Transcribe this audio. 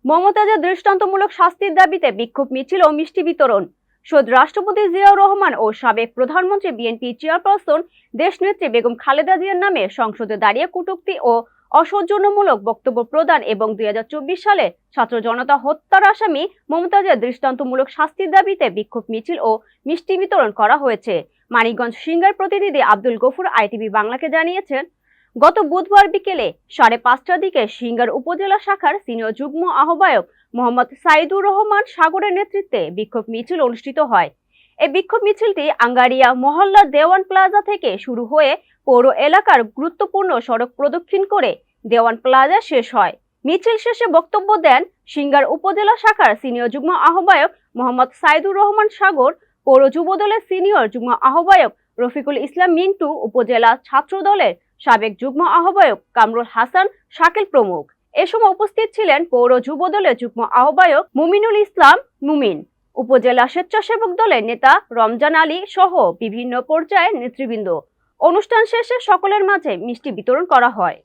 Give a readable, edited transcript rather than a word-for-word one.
মমতাজের দৃষ্টান্তমূলক শাস্তির দাবিতে বিক্ষোভ মিছিল ও মিষ্টি বিতরণ। শহীদ রাষ্ট্রপতি জিয়াউর রহমান ও সাবেক প্রধানমন্ত্রী বিএনপি চেয়ারপারসন দেশনেত্রী বেগম খালেদা জিয়ার নামে সংসদে দাঁড়িয়ে কটূক্তি ও অসৌজন্যমূলক বক্তব্য প্রদান এবং ২০২৪ সালে ছাত্র জনতা হত্যার আসামি মমতাজের দৃষ্টান্তমূলক শাস্তির দাবিতে বিক্ষোভ মিছিল ও মিষ্টি বিতরণ করা হয়েছে। মানিকগঞ্জ সিংগার প্রতিনিধি আব্দুল গফুর আইটিভি বাংলাকে জানিয়েছেন, গত বুধবার বিকেলে 5:30টার দিকে সিংগার উপজেলা শাখার সিনিয়র যুগ্ম আহ্বায়ক মোহাম্মদ সাইদুর রহমান সাগরের নেতৃত্বে বিক্ষোভ মিছিল অনুষ্ঠিত হয়। এই বিক্ষোভ মিছিলটি আঙ্গারিয়া মহল্লার দেওয়ান প্লাজা থেকে শুরু হয়ে পৌর এলাকার গুরুত্বপূর্ণ সড়ক প্রদক্ষিণ করে দেওয়ান প্লাজা শেষ হয়। মিছিল শেষে বক্তব্য দেন সিংগার উপজেলা শাখার সিনিয়র যুগ্ম আহ্বায়ক মোহাম্মদ সাইদুর রহমান সাগর, পৌর যুবদলের সিনিয়র যুগ্ম আহ্বায়ক রফিকুল ইসলাম মিন্টু, উপজেলা ছাত্র দলের সাবেক যুগ্ম আহ্বায়ক কামরুল হাসান শাকিল প্রমুখ। এ সময় উপস্থিত ছিলেন পৌর যুবদলের যুগ্ম আহ্বায়ক মুমিনুল ইসলাম মুমিন, উপজেলা স্বেচ্ছাসেবক দলের নেতা রমজান আলী সহ বিভিন্ন পর্যায়ের নেতৃবৃন্দ। অনুষ্ঠান শেষে সকলের মাঝে মিষ্টি বিতরণ করা হয়।